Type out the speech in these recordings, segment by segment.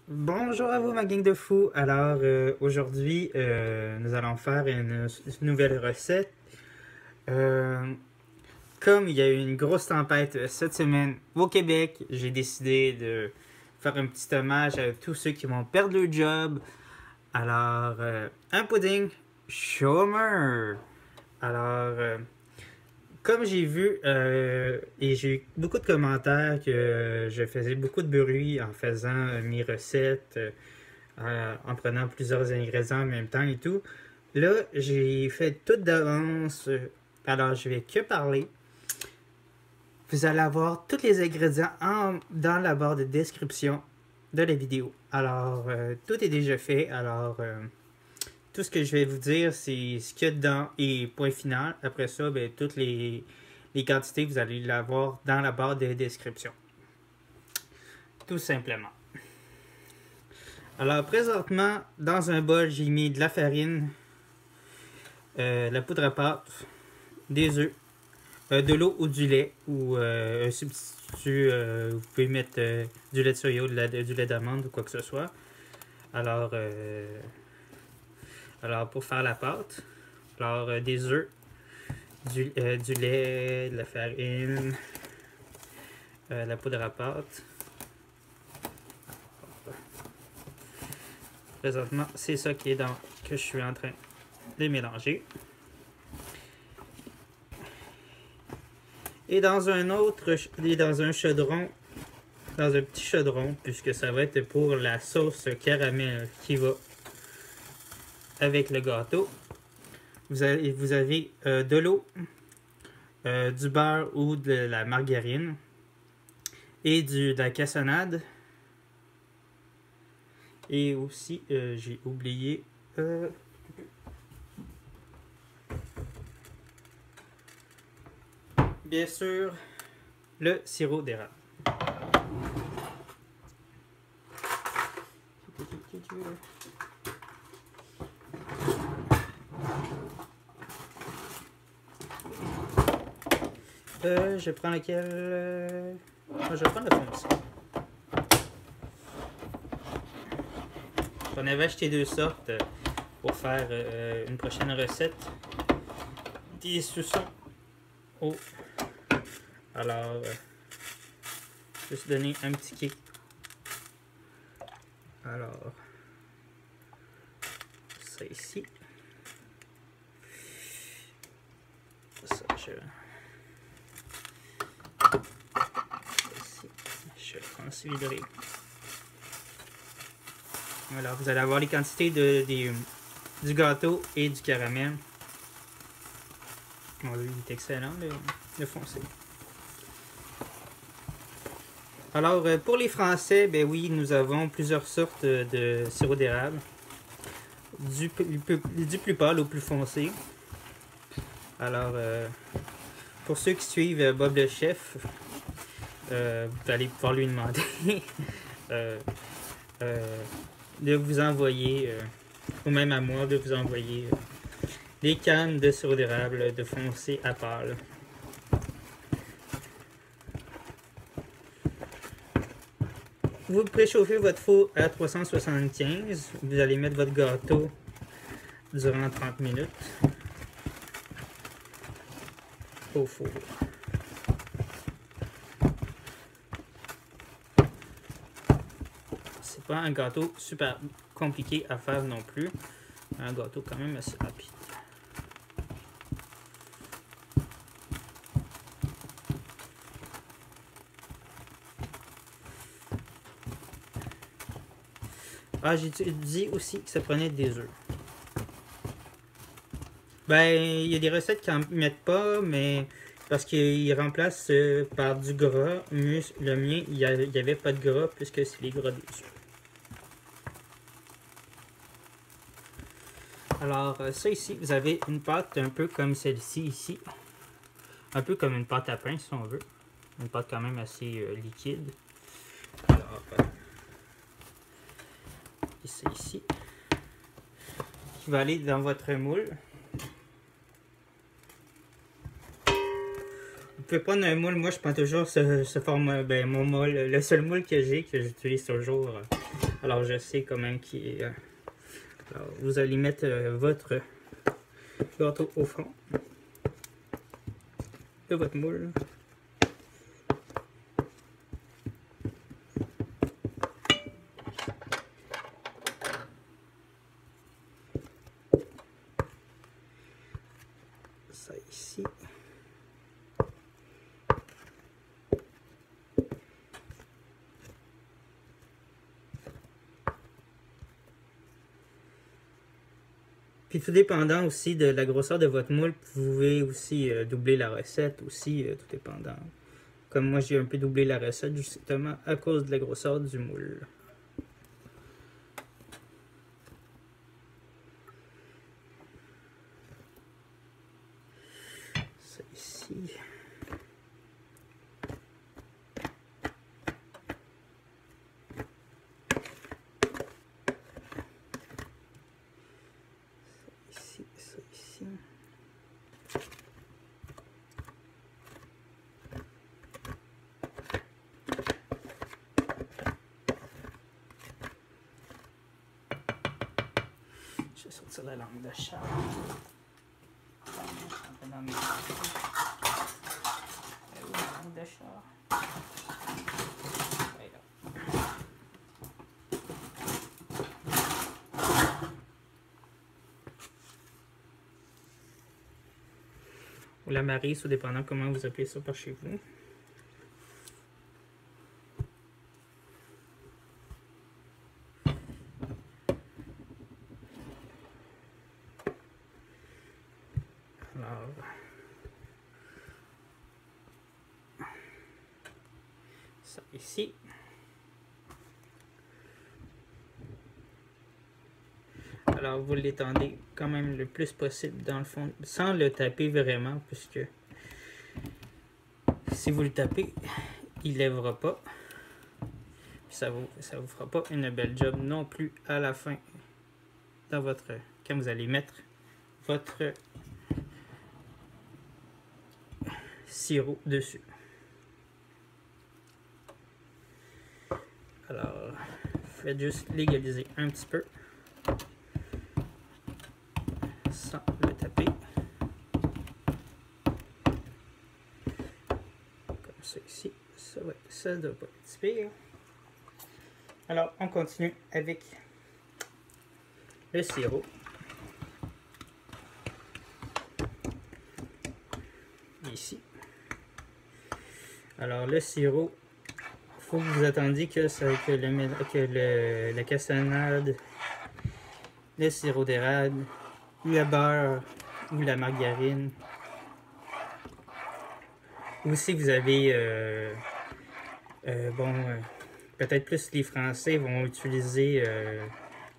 Bonjour à vous ma gang de fous. Alors aujourd'hui nous allons faire une nouvelle recette. Euh, Comme il y a eu une grosse tempête cette semaine au Québec, j'ai décidé de faire un petit hommage à tous ceux qui vont perdre leur job. Alors un pudding chômeur. Alors comme j'ai vu et j'ai eu beaucoup de commentaires que je faisais beaucoup de bruit en faisant mes recettes, en prenant plusieurs ingrédients en même temps et tout. Là, j'ai fait tout d'avance. Alors, je vais que parler. Vous allez avoir tous les ingrédients dans la barre de description de la vidéo. Alors, tout est déjà fait. Alors, tout ce que je vais vous dire, c'est ce qu'il y a dedans et point final. Après ça, ben, toutes les quantités, vous allez l'avoir dans la barre de description. Tout simplement. Alors, présentement, dans un bol, j'ai mis de la farine, la poudre à pâte, des œufs, de l'eau ou du lait, ou un substitut, vous pouvez mettre du lait de soya ou du lait d'amande ou quoi que ce soit. Alors, pour faire la pâte, des œufs, du lait, de la farine, la poudre à pâte. Présentement, c'est ça que je suis en train de mélanger. Et dans un chaudron, dans un petit chaudron, puisque ça va être pour la sauce caramel qui va avec le gâteau. Vous avez de l'eau, du beurre ou de la margarine et de la cassonade. Et aussi, j'ai oublié bien sûr le sirop d'érable. Je prends lequel? Je vais prendre le foncé. J'en avais acheté deux sortes pour faire une prochaine recette. Des suçons au. Alors, juste donner un petit kick. Alors, ça ici. Ça, je prends celui-là. Voilà, vous allez avoir les quantités du gâteau et du caramel. Bon, lui, il est excellent, le foncé. Alors, pour les Français, ben oui, nous avons plusieurs sortes de sirop d'érable. Du plus pâle au plus foncé. Alors, pour ceux qui suivent Bob le chef, vous allez pouvoir lui demander de vous envoyer, ou même à moi, de vous envoyer des cannes de sirop d'érable de foncé à pâle. Vous préchauffez votre four à 375. Vous allez mettre votre gâteau durant 30 minutes au four. C'est pas un gâteau super compliqué à faire non plus. Un gâteau quand même assez rapide. Ah, j'ai dit aussi que ça prenait des œufs. Ben, il y a des recettes qui n'en mettent pas, mais parce qu'ils remplacent par du gras. Le mien, il n'y avait pas de gras puisque c'est les gras des œufs. Alors, ça ici, vous avez une pâte un peu comme celle-ci ici. Un peu comme une pâte à pain si on veut. Une pâte quand même assez liquide. Alors, c'est ici. Qui va aller dans votre moule. Vous pouvez prendre un moule. Moi, je prends toujours ce format. Ben, mon moule, le seul moule que j'ai, que j'utilise toujours Alors je sais comment qui est. Alors vous allez mettre votre gâteau au fond de votre moule. Ça ici. Puis tout dépendant aussi de la grosseur de votre moule, vous pouvez aussi doubler la recette aussi, tout dépendant. Comme moi j'ai un peu doublé la recette justement à cause de la grosseur du moule. Ça ici. Ça ici. Je vais sortir la langue de chat. Dans mes... la langue de chat. Ou la Marie, tout dépendant comment vous appelez ça par chez vous. Alors, ça ici. Alors vous l'étendez quand même le plus possible dans le fond, sans le taper vraiment, puisque si vous le tapez, il ne lèvera pas. Ça vous fera pas une belle job non plus à la fin dans votre quand vous allez mettre votre sirop dessus. Alors, faites juste l'égaliser un petit peu sans le taper. Comme ça ici, ça doit pas être pire. Alors, on continue avec le sirop. Ici. Alors, le sirop, il faut que vous attendiez que la cassonade, le sirop d'érable, le beurre ou la margarine. Ou si vous avez, peut-être plus les Français vont utiliser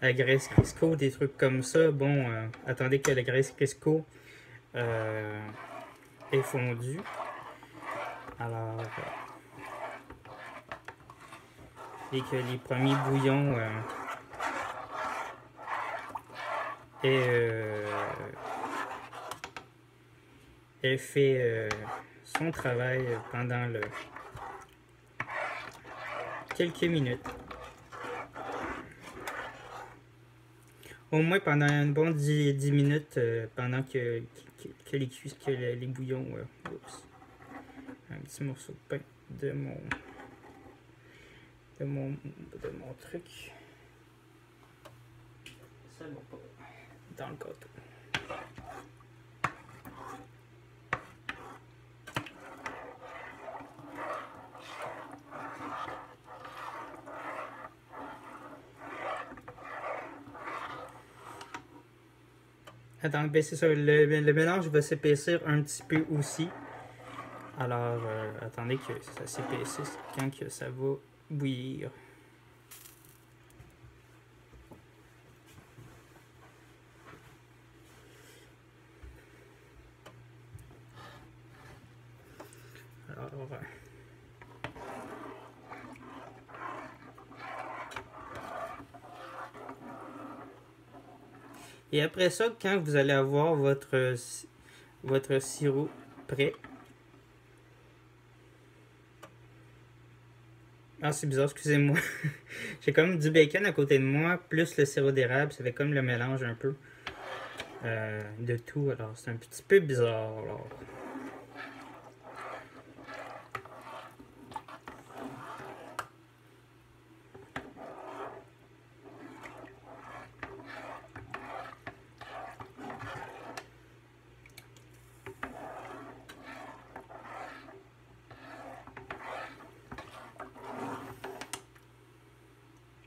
la graisse Crisco, des trucs comme ça. Bon, attendez que la graisse Crisco est fondue. Alors, et que les premiers bouillons aient fait son travail pendant quelques minutes. Au moins pendant un bon 10 minutes, pendant que les bouillons... oups. Un petit morceau de pain de mon truc. Ça va pas dans le gâteau. Attends, ben c'est ça, le mélange va s'épaissir un petit peu aussi. Alors, attendez que ça s'épaississe quand que ça va bouillir. Alors, et après ça, quand vous allez avoir votre sirop prêt, Ah, c'est bizarre, excusez-moi. J'ai comme du bacon à côté de moi, plus le sirop d'érable. Ça fait comme le mélange un peu de tout. Alors, c'est un petit peu bizarre. Alors.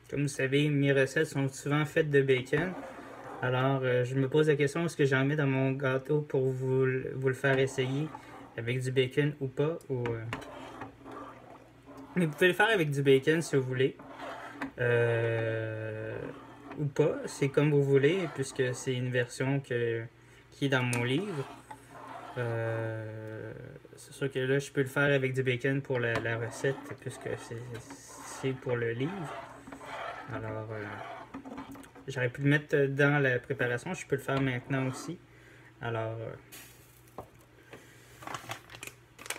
Comme vous savez, mes recettes sont souvent faites de bacon. Alors, je me pose la question, est-ce que j'en mets dans mon gâteau pour vous le faire essayer avec du bacon ou pas? Mais vous pouvez le faire avec du bacon si vous voulez. Euh, ou pas, c'est comme vous voulez, puisque c'est une version qui est dans mon livre. C'est sûr que là, je peux le faire avec du bacon pour la recette, puisque c'est pour le livre. Alors, j'aurais pu le mettre dans la préparation, je peux le faire maintenant aussi. Alors,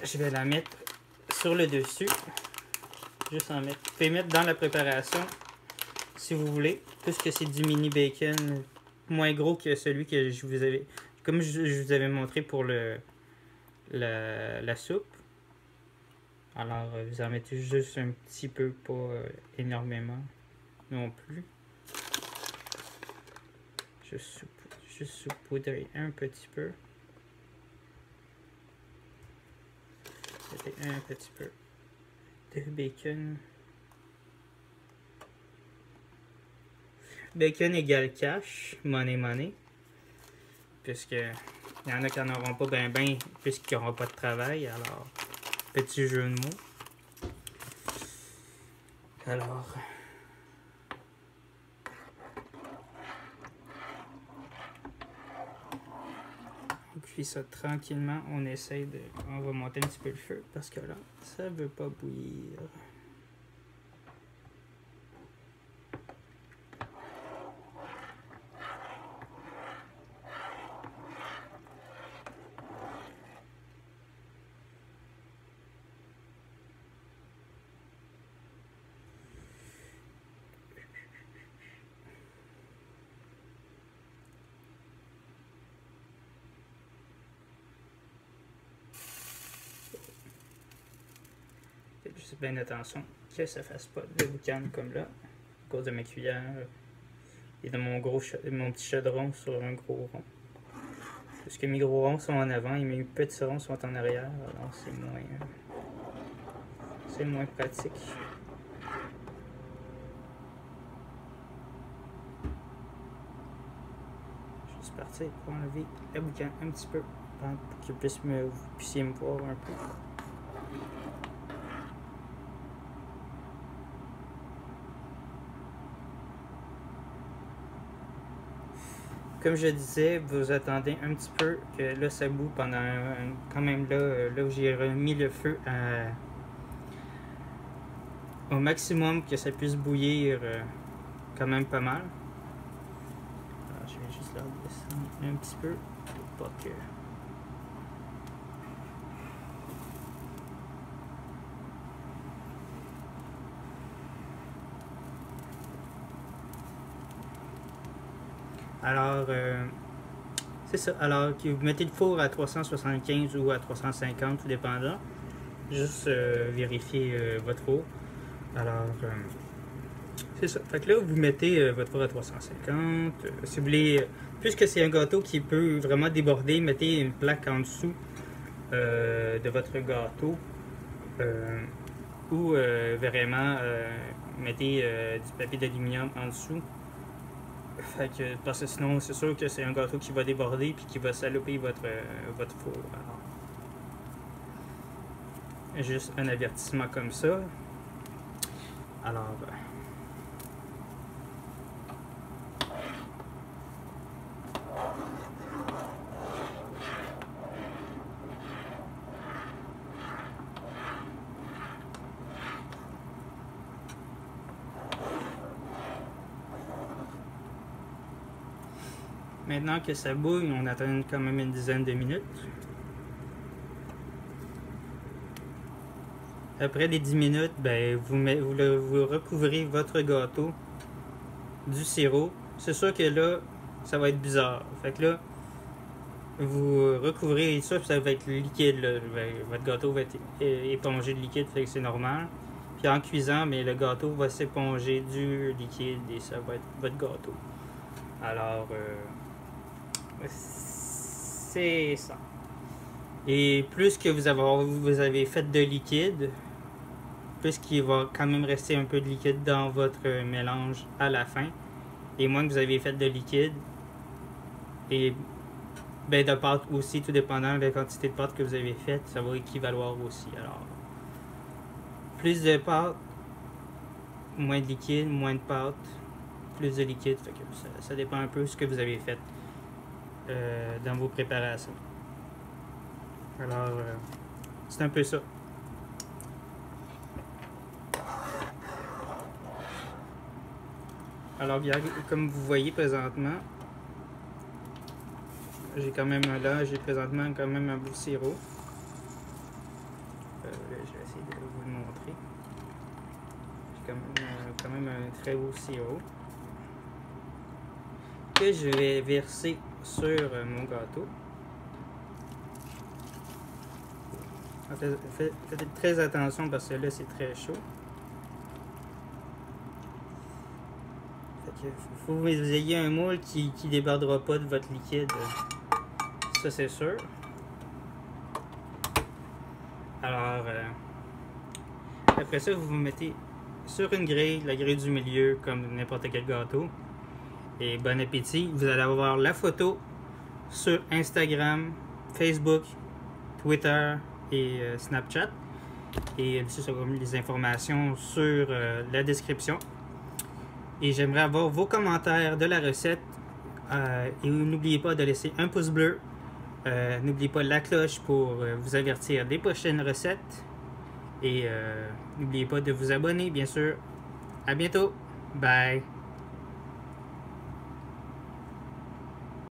je vais la mettre sur le dessus. Juste en mettre. Vous pouvez mettre dans la préparation si vous voulez, puisque c'est du mini bacon moins gros que celui que je vous avais. Comme je vous avais montré pour la soupe. Alors, vous en mettez juste un petit peu, pas énormément non plus. Juste saupoudrer un petit peu. Mettez un petit peu de bacon. Bacon égale cash, money. Puisque il y en a qui n'en auront pas ben, puisqu'ils n'auront pas de travail. Alors, petit jeu de mots. Alors, on cuit ça tranquillement. On essaye de. On va monter un petit peu le feu parce que là, ça veut pas bouillir. Faites juste bien attention que ça fasse pas de boucan comme là, à cause de ma cuillère et de mon petit chaudron sur un gros rond. Parce que mes gros ronds sont en avant et mes petits ronds sont en arrière, alors c'est moins pratique. Je suis parti pour enlever le boucan un petit peu pour que vous puissiez me voir un peu. Comme je disais, vous attendez un petit peu que là ça boue pendant quand même là où j'ai remis le feu au maximum que ça puisse bouillir quand même pas mal. Alors, je vais juste la descendre un petit peu pour pas que. Alors, c'est ça. Alors, que vous mettez le four à 375 ou à 350, tout dépendant. Juste vérifier votre four. Alors, c'est ça. Fait que là, vous mettez votre four à 350. Si vous voulez, puisque c'est un gâteau qui peut vraiment déborder, mettez une plaque en dessous de votre gâteau. Ou vraiment, mettez du papier d'aluminium en dessous. Fait que, parce que sinon, c'est sûr que c'est un gâteau qui va déborder puis qui va saloper votre four. Alors, juste un avertissement comme ça. Alors, maintenant que ça bouille, on attend quand même une dizaine de minutes. Après les 10 minutes, ben, vous recouvrez votre gâteau du sirop. C'est sûr que là, ça va être bizarre. Fait que là, vous recouvrez ça, puis ça va être liquide. Là. Votre gâteau va être épongé de liquide, fait que c'est normal. Puis en cuisant, mais le gâteau va s'éponger du liquide et ça va être votre gâteau. Alors, c'est ça. Et plus que vous avez fait de liquide, plus qu'il va quand même rester un peu de liquide dans votre mélange à la fin. Et moins que vous avez fait de liquide, et ben de pâte aussi, tout dépendant de la quantité de pâte que vous avez faite, ça va équivaloir aussi. Alors, plus de pâte, moins de liquide, moins de pâte, plus de liquide. Fait que ça dépend un peu de ce que vous avez fait dans vos préparations. Alors, c'est un peu ça. Alors, bien, comme vous voyez présentement, j'ai présentement quand même un beau sirop. Je vais essayer de vous le montrer. J'ai quand même un très beau sirop que je vais verser sur mon gâteau. Faites très attention parce que là c'est très chaud. Il faut que vous ayez un moule qui débordera pas de votre liquide. Ça c'est sûr. Alors, après ça, vous mettez sur une grille, la grille du milieu, comme n'importe quel gâteau. Et bon appétit. Vous allez avoir la photo sur Instagram, Facebook, Twitter et Snapchat. Et ça sera mis les informations sur la description. Et j'aimerais avoir vos commentaires de la recette. Et n'oubliez pas de laisser un pouce bleu. N'oubliez pas la cloche pour vous avertir des prochaines recettes. Et n'oubliez pas de vous abonner, bien sûr. À bientôt. Bye.